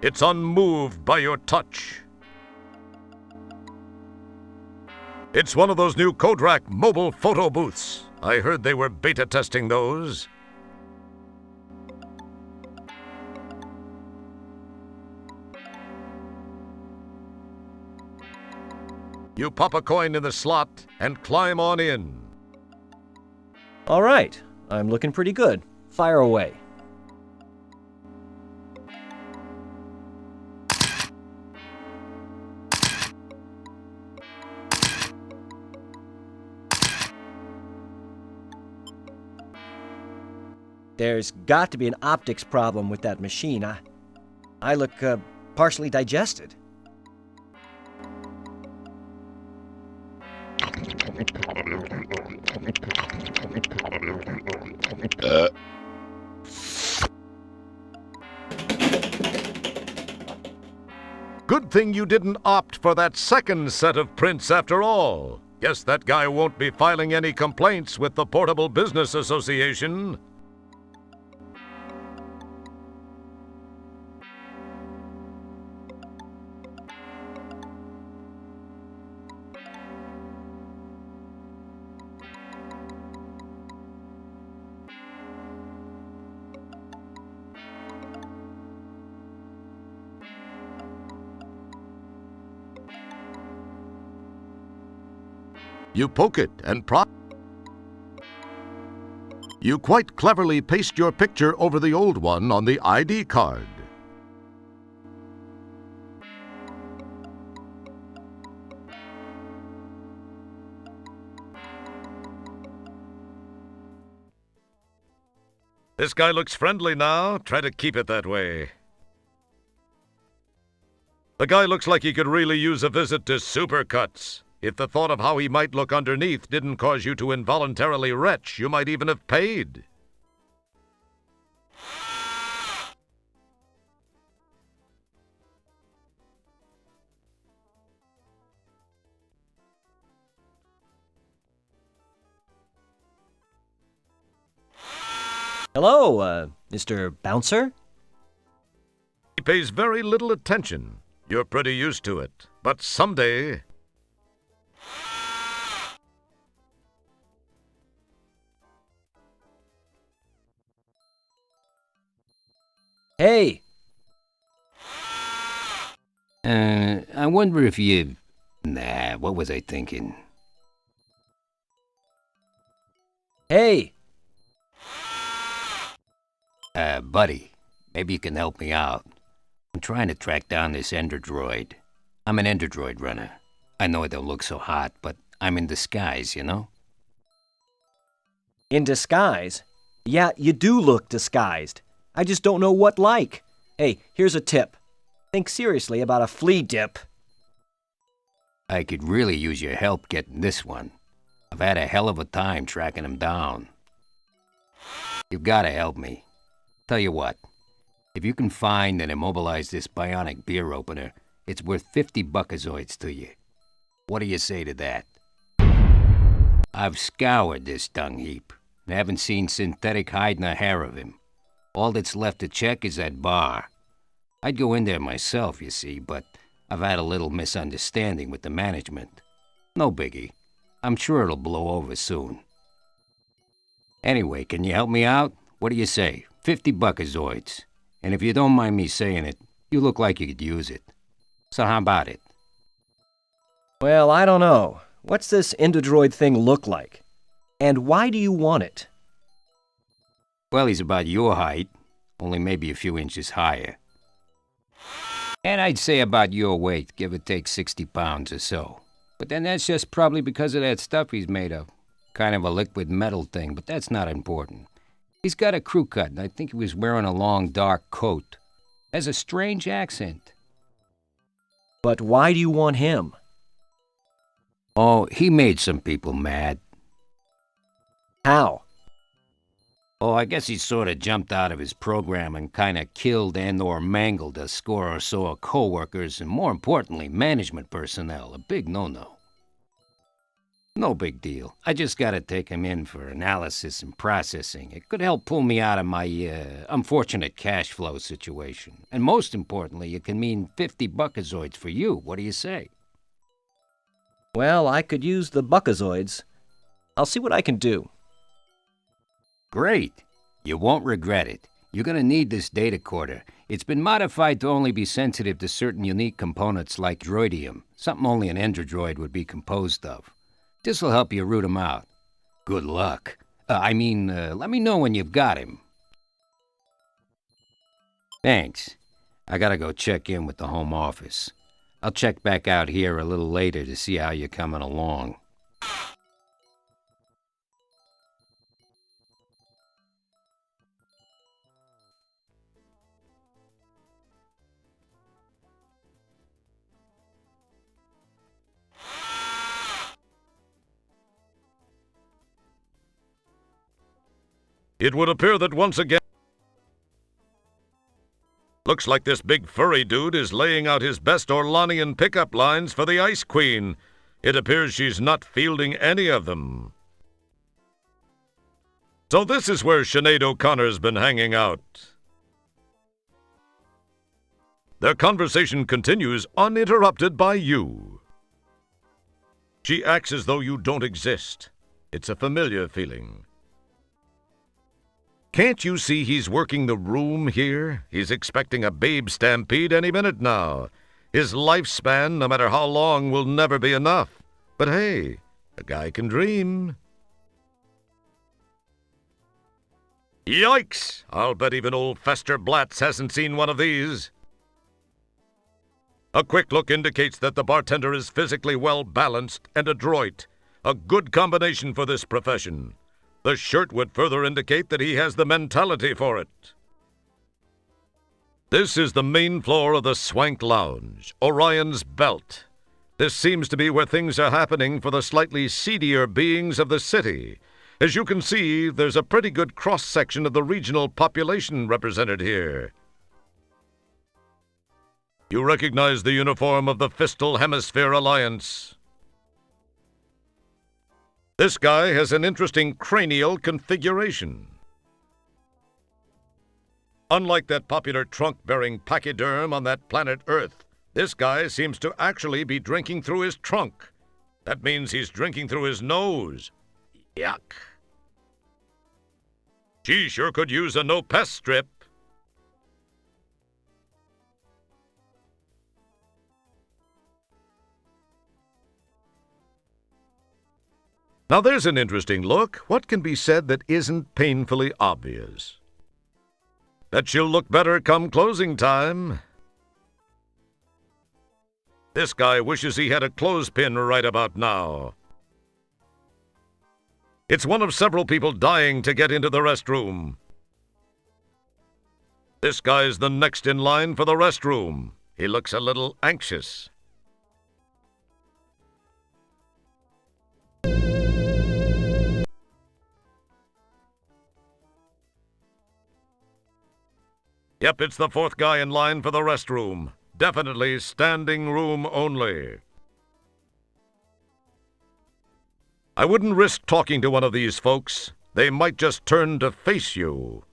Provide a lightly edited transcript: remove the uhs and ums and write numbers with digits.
It's unmoved by your touch. It's one of those new Kodak mobile photo booths. I heard they were beta testing those. You pop a coin in the slot and climb on in. All right, I'm looking pretty good. Fire away. There's got to be an optics problem with that machine. I look partially digested. Good thing you didn't opt for that second set of prints after all. Guess that guy won't be filing any complaints with the Portable Business Association. You poke it and prop. You quite cleverly paste your picture over the old one on the ID card. This guy looks friendly now. Try to keep it that way. The guy looks like he could really use a visit to Supercuts. If the thought of how he might look underneath didn't cause you to involuntarily retch, you might even have paid. Hello, Mr. Bouncer? He pays very little attention. You're pretty used to it. But someday... Hey! I wonder if you... Nah, what was I thinking? Hey! Buddy, maybe you can help me out. I'm trying to track down this Ender Droid. I'm an Ender Droid runner. I know it don't look so hot, but I'm in disguise, you know? In disguise? Yeah, you do look disguised. I just don't know what like. Hey, here's a tip. Think seriously about a flea dip. I could really use your help getting this one. I've had a hell of a time tracking him down. You've gotta help me. Tell you what, if you can find and immobilize this bionic beer opener, it's worth 50 buckazoids to you. What do you say to that? I've scoured this dung heap and haven't seen synthetic hide nor hair of him. All that's left to check is that bar. I'd go in there myself, you see, but I've had a little misunderstanding with the management. No biggie. I'm sure it'll blow over soon. Anyway, can you help me out? What do you say? 50 buckazoids. And if you don't mind me saying it, you look like you could use it. So how about it? Well, I don't know. What's this Endodroid thing look like? And why do you want it? Well, he's about your height, only maybe a few inches higher. And I'd say about your weight, give or take 60 pounds or so. But then that's just probably because of that stuff he's made of. Kind of a liquid metal thing, but that's not important. He's got a crew cut, and I think he was wearing a long, dark coat. Has a strange accent. But why do you want him? Oh, he made some people mad. How? Oh, I guess he sort of jumped out of his program and kind of killed and/or mangled a score or so of coworkers and, more importantly, management personnel. A big no-no. No big deal. I just gotta take him in for analysis and processing. It could help pull me out of my, unfortunate cash flow situation. And most importantly, it can mean 50 buckazoids for you. What do you say? Well, I could use the buckazoids. I'll see what I can do. Great. You won't regret it. You're gonna need this data quarter. It's been modified to only be sensitive to certain unique components like droidium, something only an android would be composed of. This'll help you root him out. Good luck. Let me know when you've got him. Thanks. I gotta go check in with the home office. I'll check back out here a little later to see how you're coming along. It would appear that once again, looks like this big furry dude is laying out his best Orlanian pickup lines for the Ice Queen. It appears she's not fielding any of them. So this is where Sinead O'Connor's been hanging out. Their conversation continues uninterrupted by you. She acts as though you don't exist. It's a familiar feeling. Can't you see he's working the room here? He's expecting a babe stampede any minute now. His lifespan, no matter how long, will never be enough. But hey, a guy can dream. Yikes! I'll bet even old Fester Blatz hasn't seen one of these. A quick look indicates that the bartender is physically well-balanced and adroit. A good combination for this profession. The shirt would further indicate that he has the mentality for it. This is the main floor of the Swank Lounge, Orion's Belt. This seems to be where things are happening for the slightly seedier beings of the city. As you can see, there's a pretty good cross-section of the regional population represented here. You recognize the uniform of the Fistal Hemisphere Alliance. This guy has an interesting cranial configuration. Unlike that popular trunk-bearing pachyderm on that planet Earth, this guy seems to actually be drinking through his trunk. That means he's drinking through his nose. Yuck. She sure could use a no-pest strip. Now there's an interesting look. What can be said that isn't painfully obvious? Bet she'll look better come closing time. This guy wishes he had a clothespin right about now. It's one of several people dying to get into the restroom. This guy's the next in line for the restroom. He looks a little anxious. Yep, it's the fourth guy in line for the restroom. Definitely standing room only. I wouldn't risk talking to one of these folks. They might just turn to face you.